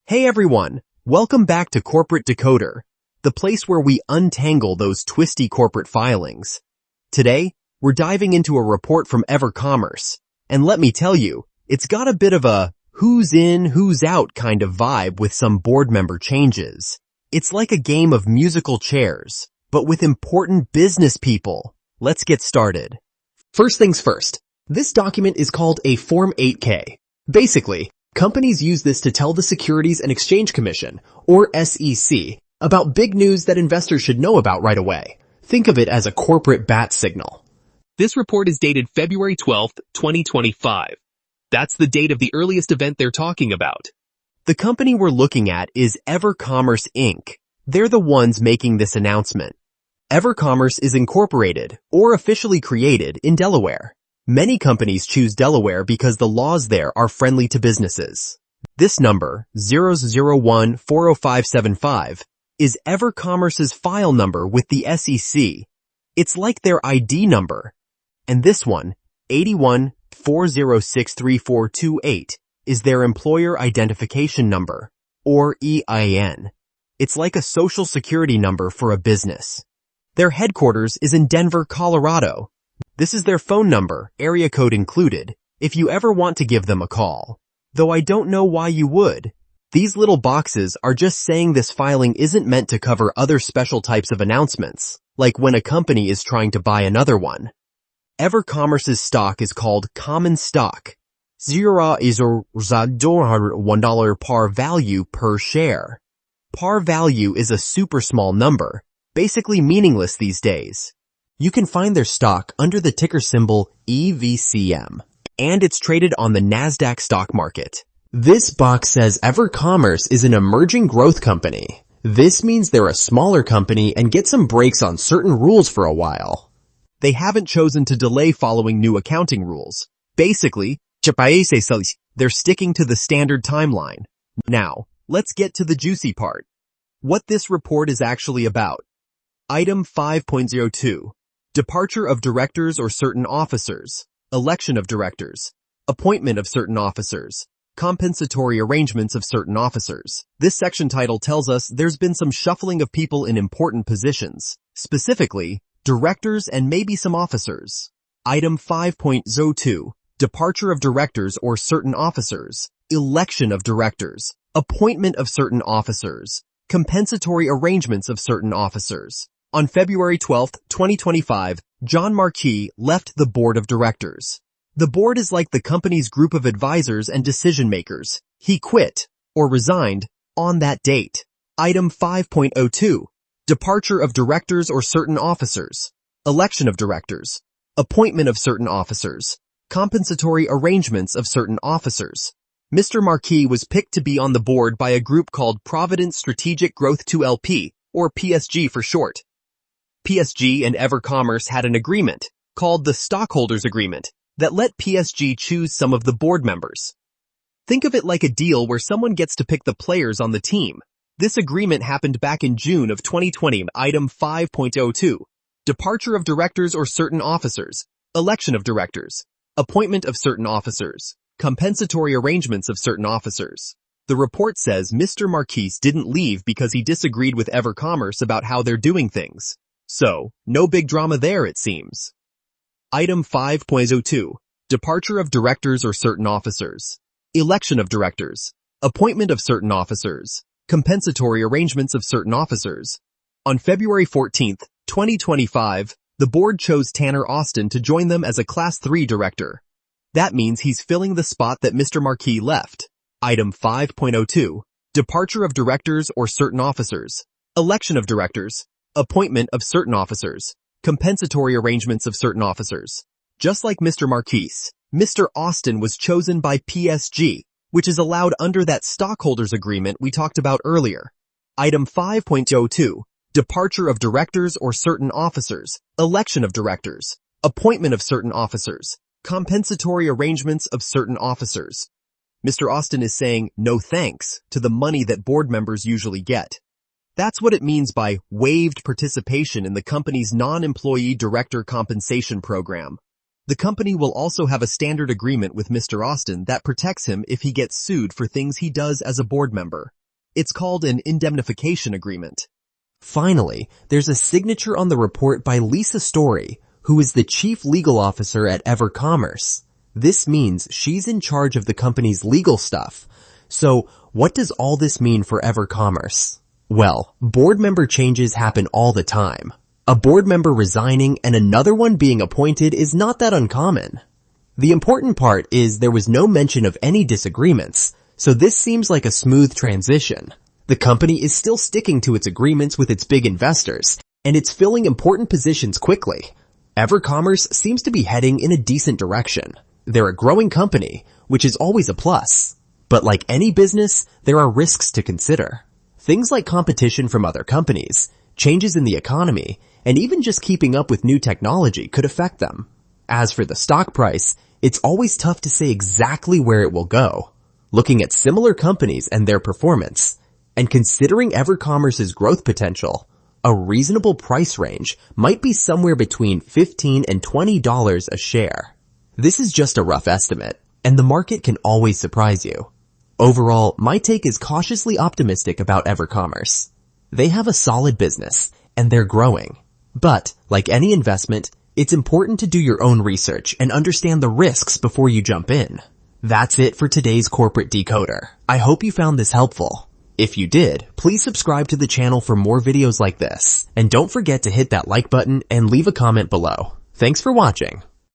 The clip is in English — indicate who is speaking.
Speaker 1: Hey everyone, welcome back to Corporate Decoder, the place where we untangle those twisty corporate filings. Today, we're diving into a report from EverCommerce, and let me tell you, it's got a bit of a who's in, who's out kind of vibe with some board member changes. It's like a game of musical chairs, but with important business people. Let's get started. First things first, this document is called a Form 8K. Basically, companies use this to tell the Securities and Exchange Commission, or SEC, about big news that investors should know about right away. Think of it as a corporate bat signal.
Speaker 2: This report is dated February 12, 2025. That's the date of the earliest event they're talking about.
Speaker 1: The company we're looking at is EverCommerce Inc. They're the ones making this announcement. EverCommerce is incorporated, or officially created, in Delaware. Many companies choose Delaware because the laws there are friendly to businesses. This number, 001-40575, is EverCommerce's file number with the SEC. It's like their ID number. And this one, 81-4063428, is their employer identification number, or EIN. It's like a social security number for a business. Their headquarters is in Denver, Colorado. This is their phone number, area code included, if you ever want to give them a call. Though I don't know why you would. These little boxes are just saying this filing isn't meant to cover other special types of announcements, like when a company is trying to buy another one. EverCommerce's stock is called common stock. $0 is $1 par value per share. Par value is a super small number, basically meaningless these days. You can find their stock under the ticker symbol EVCM, and it's traded on the NASDAQ stock market. This box says EverCommerce is an emerging growth company. This means they're a smaller company and get some breaks on certain rules for a while. They haven't chosen to delay following new accounting rules. Basically, they're sticking to the standard timeline. Now, let's get to the juicy part. What this report is actually about. Item 5.02. Departure of directors or certain officers. Election of directors. Appointment of certain officers. Compensatory arrangements of certain officers. This section title tells us there's been some shuffling of people in important positions. Specifically, directors and maybe some officers. Item 5.02. Departure of directors or certain officers. Election of directors. Appointment of certain officers. Compensatory arrangements of certain officers. On February 12, 2025, John Marquis left the board of directors. The board is like the company's group of advisors and decision makers. He quit, or resigned, on that date. Item 5.02. Departure of directors or certain officers. Election of directors. Appointment of certain officers. Compensatory arrangements of certain officers. Mr. Marquis was picked to be on the board by a group called Providence Strategic Growth 2 LP, or PSG for short. PSG and EverCommerce had an agreement, called the Stockholders Agreement, that let PSG choose some of the board members. Think of it like a deal where someone gets to pick the players on the team. This agreement happened back in June of 2020. Item 5.02. Departure of directors or certain officers. Election of directors. Appointment of certain officers. Compensatory arrangements of certain officers. The report says Mr. Marquis didn't leave because he disagreed with EverCommerce about how they're doing things. So, no big drama there it seems. Item 5.02. Departure of directors or certain officers. Election of directors. Appointment of certain officers. Compensatory arrangements of certain officers. On February 14, 2025, the board chose Tanner Austin to join them as a Class 3 director. That means he's filling the spot that Mr. Marquis left. Item 5.02. Departure of directors or certain officers. Election of directors. Appointment of certain officers. Compensatory arrangements of certain officers. Just like Mr. Marquis, Mr. Austin was chosen by PSG, which is allowed under that stockholders agreement we talked about earlier. Item 5.02. Departure of directors or certain officers. Election of directors. Appointment of certain officers. Compensatory arrangements of certain officers. Mr. Austin is saying no thanks to the money that board members usually get. That's what it means by waived participation in the company's non-employee director compensation program. The company will also have a standard agreement with Mr. Austin that protects him if he gets sued for things he does as a board member. It's called an indemnification agreement. Finally, there's a signature on the report by Lisa Story, who is the chief legal officer at EverCommerce. This means she's in charge of the company's legal stuff. So, what does all this mean for EverCommerce? Well, board member changes happen all the time. A board member resigning and another one being appointed is not that uncommon. The important part is there was no mention of any disagreements, so this seems like a smooth transition. The company is still sticking to its agreements with its big investors, and it's filling important positions quickly. EverCommerce seems to be heading in a decent direction. They're a growing company, which is always a plus. But like any business, there are risks to consider. Things like competition from other companies, changes in the economy, and even just keeping up with new technology could affect them. As for the stock price, it's always tough to say exactly where it will go. Looking at similar companies and their performance, and considering EverCommerce's growth potential, a reasonable price range might be somewhere between $15 and $20 a share. This is just a rough estimate, and the market can always surprise you. Overall, my take is cautiously optimistic about EverCommerce. They have a solid business, and they're growing. But, like any investment, it's important to do your own research and understand the risks before you jump in. That's it for today's Corporate Decoder. I hope you found this helpful. If you did, please subscribe to the channel for more videos like this. And don't forget to hit that like button and leave a comment below. Thanks for watching.